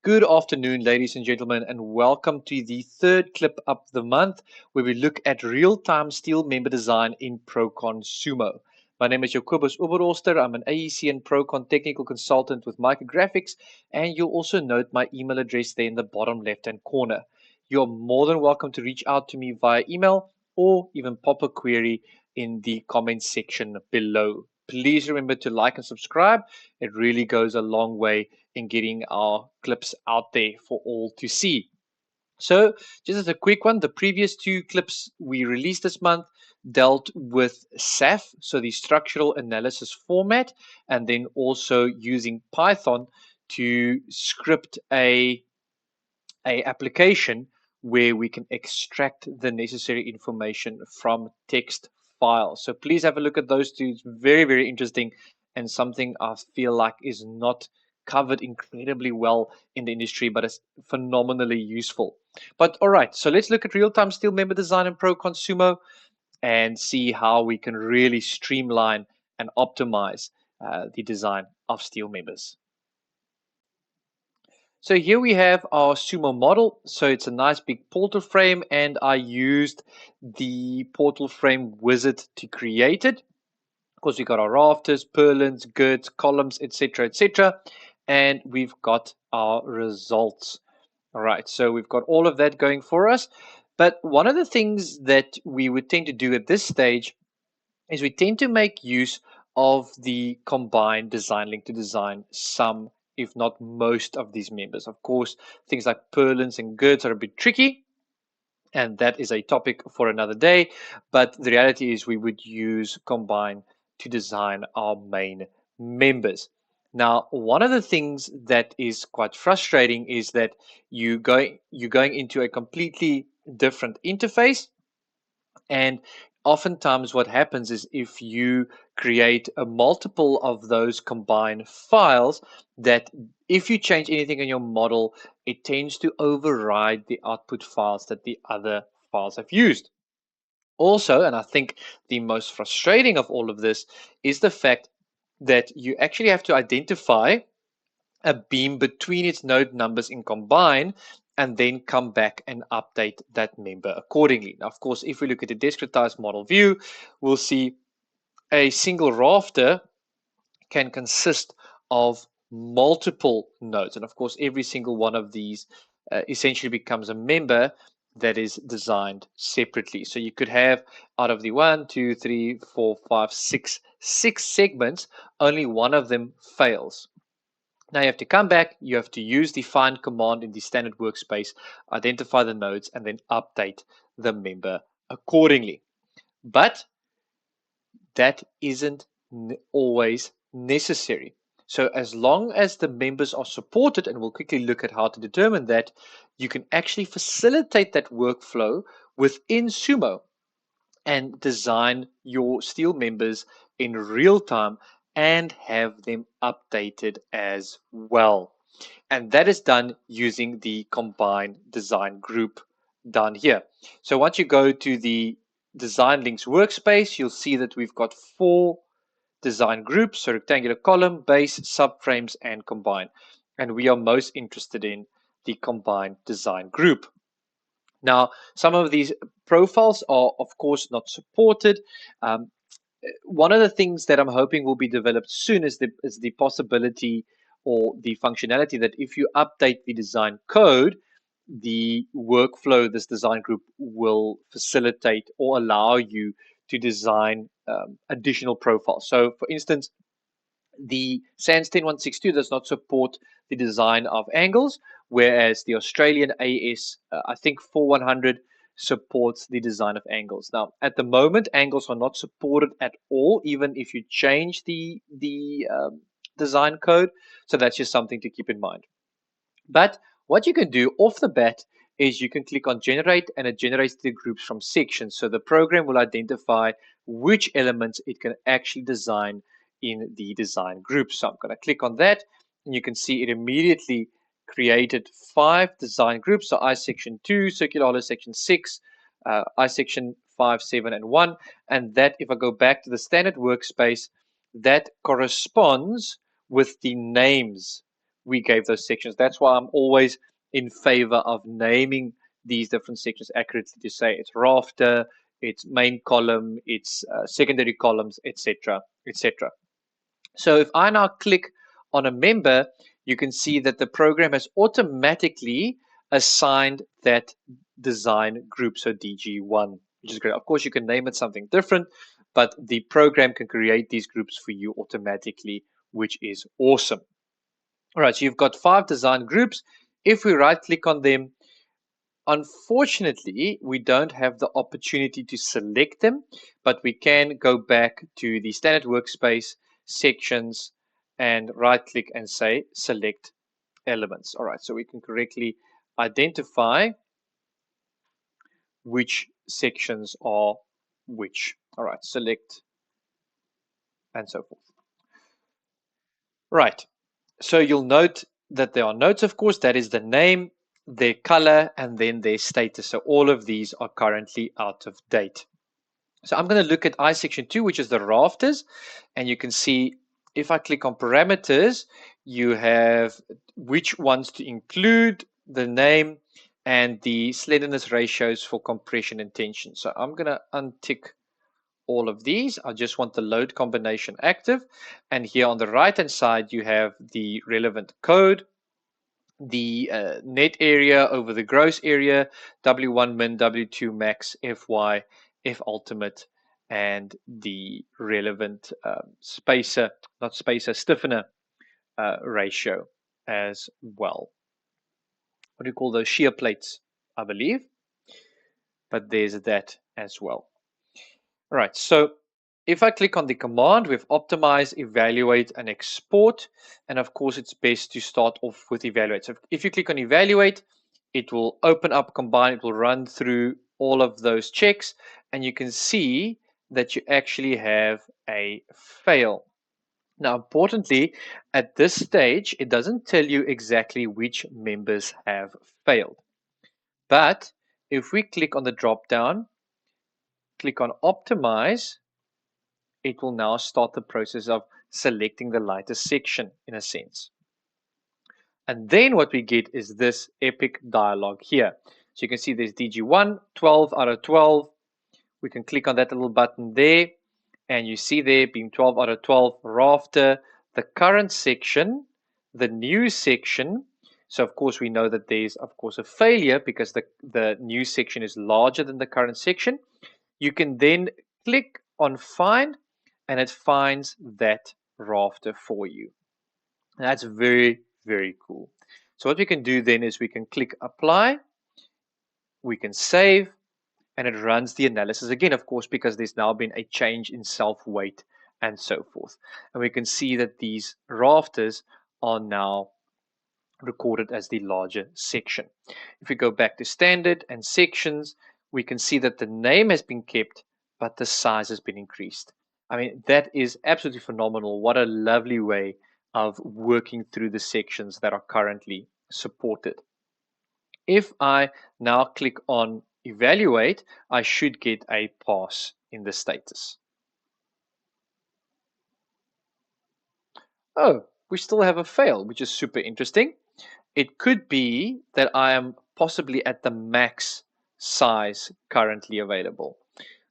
Good afternoon, ladies and gentlemen, and welcome to the third clip of the month where we look at real-time steel member design in Prokon SUMO. My name is Jacobus Oberholster. I'm an AEC and Prokon technical consultant with Micrographics, and you'll also note my email address there in the bottom left-hand corner. You're more than welcome to reach out to me via email or even pop a query in the comments section below. Please remember to like and subscribe. It really goes a long way in getting our clips out there for all to see. So, just as a quick one, the previous two clips we released this month dealt with SAF, so the structural analysis format, and then also using Python to script a application where we can extract the necessary information from text files. So please have a look at those two. It's very, very interesting and something I feel like is not covered incredibly well in the industry, but it's phenomenally useful. But all right, so let's look at real-time steel member design in Prokon SUMO and see how we can really streamline and optimize the design of steel members. So here we have our Sumo model. So it's a nice big portal frame, and I used the portal frame wizard to create it. Of course, we got our rafters, purlins, girts, columns, etc., etc., and we've got our results. All right, so we've got all of that going for us. But one of the things that we would tend to do at this stage is we tend to make use of the combined design link to design some, if not most, of these members. Of course, things like purlins and girds are a bit tricky, and that is a topic for another day. But the reality is we would use combine to design our main members. Now, one of the things that is quite frustrating is that you're going into a completely different interface, and oftentimes what happens is if you create a multiple of those combined files, that if you change anything in your model, it tends to override the output files that the other files have used. Also, and I think the most frustrating of all of this is the fact that you actually have to identify a beam between its node numbers in combine and then come back and update that member accordingly. Now, of course, if we look at the discretized model view, we'll see a single rafter can consist of multiple nodes. And of course, every single one of these essentially becomes a member that is designed separately. So you could have out of the 1, 2, 3, 4, 5, 6 segments, only one of them fails. Now you have to come back, you have to use the find command in the standard workspace, identify the nodes, and then update the member accordingly. But that isn't always necessary. So as long as the members are supported, and we'll quickly look at how to determine that, you can actually facilitate that workflow within Sumo and design your steel members in real time and have them updated as well. And that is done using the combined design group down here. So once you go to the design links workspace, you'll see that we've got 4 design groups, so rectangular column, base, subframes, and combine. And we are most interested in the combined design group. Now, some of these profiles are, of course, not supported. One of the things that I'm hoping will be developed soon is the possibility or the functionality that if you update the design code, the workflow this design group will facilitate or allow you to design additional profiles. So, for instance, the SANS 10162 does not support the design of angles, whereas the Australian AS, I think 4100, supports the design of angles. Now, at the moment, angles are not supported at all, even if you change the design code. So that's just something to keep in mind. But what you can do off the bat is you can click on generate, and it generates the groups from sections. So the program will identify which elements it can actually design in the design group. So I'm going to click on that, and you can see it immediately created 5 design groups. So I section 2, circular hollow section 6, I section 5, 7, and 1. And that, if I go back to the standard workspace, that corresponds with the names we gave those sections. That's why I'm always in favor of naming these different sections accurately, to say it's rafter, it's main column, it's secondary columns, etc., etc. So if I now click on a member, you can see that the program has automatically assigned that design group, so DG1, which is great. Of course, you can name it something different, but the program can create these groups for you automatically, which is awesome. All right, so you've got 5 design groups. If we right click on them, unfortunately, we don't have the opportunity to select them, but we can go back to the standard workspace sections and right click and say select elements. All right, so we can correctly identify which sections are which. All right, select and so forth. Right, so you'll note that there are notes, of course, that is the name, their color, and then their status. So all of these are currently out of date. So I'm going to look at I section 2, which is the rafters. And you can see if I click on parameters, you have which ones to include, the name, and the slenderness ratios for compression and tension. So I'm going to untick all of these. I just want the load combination active. And here on the right hand side, you have the relevant code, the net area over the gross area, W1 min, W2 max, FY, F ultimate, and the relevant stiffener ratio as well. What do you call those? Shear plates, I believe. But there's that as well. All right, so if I click on the command, we've optimized, evaluate, and export. And of course, it's best to start off with evaluate. So if you click on evaluate, it will open up combine. It will run through all of those checks. And you can see that you actually have a fail. Now, importantly, at this stage, it doesn't tell you exactly which members have failed. But if we click on the drop down, click on optimize, it will now start the process of selecting the lighter section in a sense. And then what we get is this epic dialog here. So you can see there's DG1, 12 out of 12. We can click on that little button there, and you see there being 12 out of 12 rafter, the current section, the new section. So of course we know that there's of course a failure because the new section is larger than the current section. You can then click on find, and it finds that rafter for you. And that's very, very cool. So what we can do then is we can click apply, we can save, and it runs the analysis again, of course, because there's now been a change in self-weight and so forth. And we can see that these rafters are now recorded as the larger section. If we go back to standard and sections, we can see that the name has been kept, but the size has been increased. I mean, that is absolutely phenomenal. What a lovely way of working through the sections that are currently supported. If I now click on evaluate, I should get a pass in the status. Oh, we still have a fail, which is super interesting. It could be that I am possibly at the max size currently available.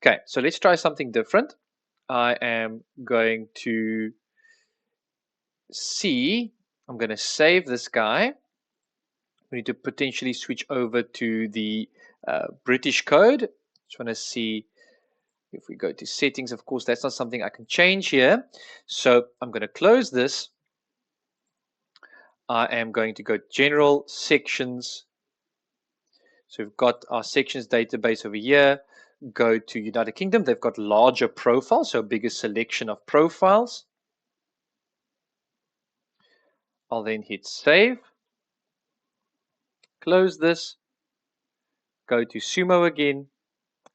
Okay, so let's try something different. I am going to I'm going to save this guy. We need to potentially switch over to the British code. Just want to see if we go to settings. Of course, that's not something I can change here. So I'm going to close this. I am going to go general sections. So we've got our sections database over here. Go to United Kingdom. They've got larger profiles, so a bigger selection of profiles. I'll then hit save. Close this. Go to Sumo again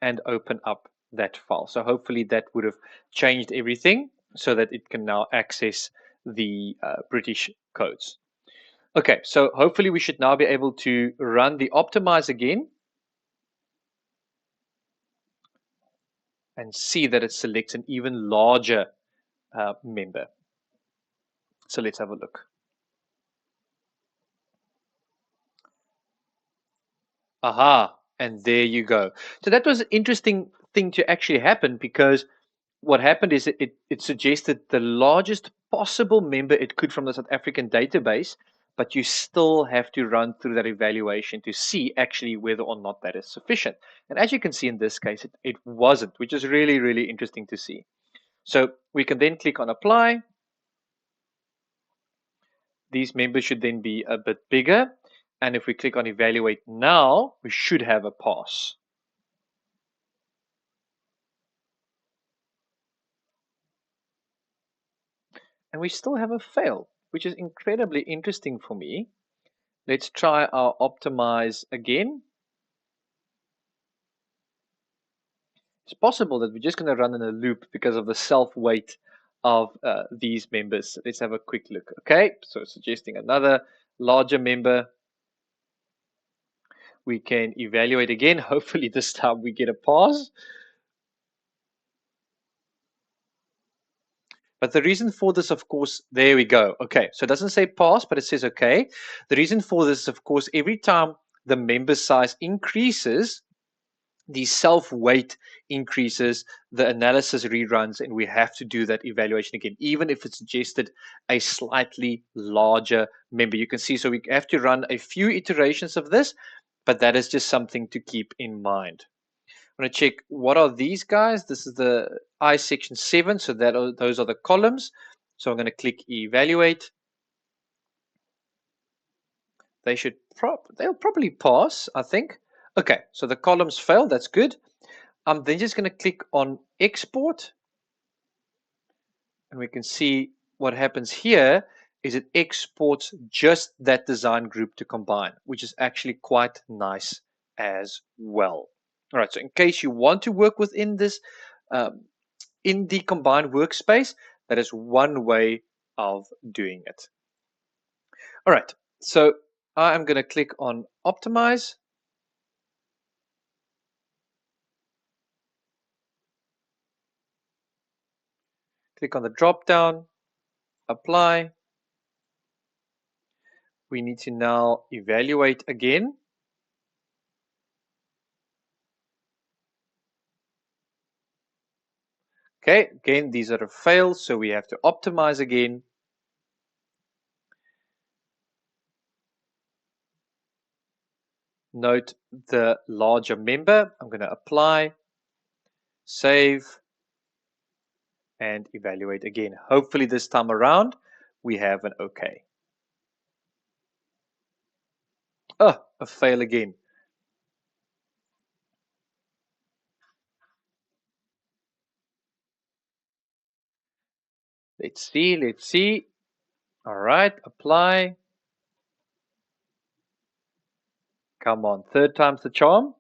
and open up that file. So hopefully that would have changed everything so that it can now access the British codes. Okay, so hopefully we should now be able to run the optimize again and see that it selects an even larger member. So let's have a look. Aha, and there you go. So that was an interesting thing to actually happen because what happened is it suggested the largest possible member it could from the South African database, but you still have to run through that evaluation to see actually whether or not that is sufficient. And as you can see in this case, it wasn't, which is really, really interesting to see. So we can then click on apply. These members should then be a bit bigger. And if we click on evaluate now, we should have a pass. And we still have a fail, which is incredibly interesting for me. Let's try our optimize again. It's possible that we're just going to run in a loop because of the self-weight of these members. Let's have a quick look. Okay, so suggesting another larger member. We can evaluate again. Hopefully this time we get a pass. But the reason for this, of course, there we go. Okay, so it doesn't say pass, but it says okay. The reason for this is, of course, every time the member size increases, the self-weight increases, the analysis reruns, and we have to do that evaluation again, even if it suggested a slightly larger member. You can see, so we have to run a few iterations of this, but that is just something to keep in mind. I'm going to check what are these guys. This is the I section 7, so those are the columns. So I'm going to click evaluate. They'll probably pass, I think. Okay, so the columns fail. That's good. I'm then just going to click on export, and we can see what happens here is it exports just that design group to combine, which is actually quite nice as well. All right, so in case you want to work within this, in the combined workspace, that is one way of doing it. All right, so I'm going to click on optimize. Click on the drop down, apply. We need to now evaluate again. Okay, again, these are a fail, so we have to optimize again. Note the larger member. I'm going to apply, save, and evaluate again. Hopefully this time around, we have an okay. Oh, a fail again. Let's see. All right, apply. Come on, third time's the charm.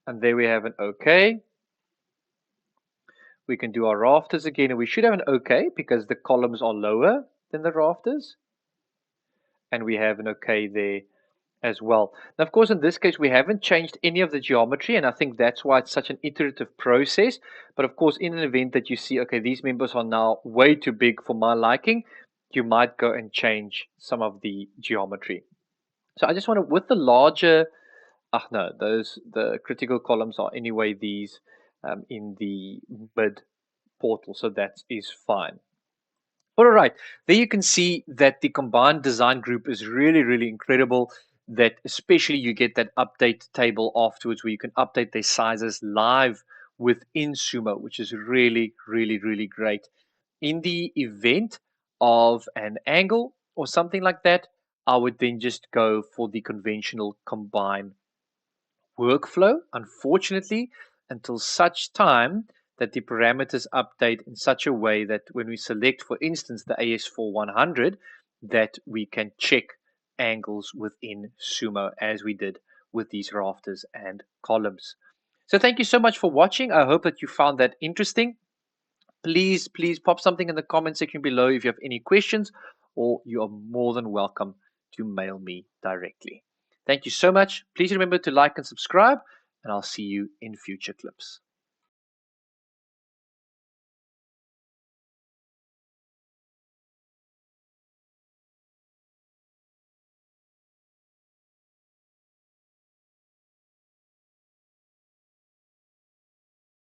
And there we have an okay. We can do our rafters again, and we should have an okay because the columns are lower than the rafters. And we have an okay there as well. Now, of course, in this case, we haven't changed any of the geometry, and I think that's why it's such an iterative process. But of course, in an event that you see, okay, these members are now way too big for my liking, you might go and change some of the geometry. So I just want to, with the larger, no, the critical columns are anyway these in the mid portal, so that is fine. All right, there you can see that the combined design group is really, really incredible. That especially you get that update table afterwards where you can update their sizes live within Sumo, which is really, really, really great. In the event of an angle or something like that, I would then just go for the conventional combine workflow, unfortunately, until such time that the parameters update in such a way that when we select, for instance, the AS4100, that we can check angles within Sumo as we did with these rafters and columns. So thank you so much for watching. I hope that you found that interesting. Please pop something in the comment section below if you have any questions, or you are more than welcome to mail me directly. Thank you so much. Please remember to like and subscribe, and I'll see you in future clips.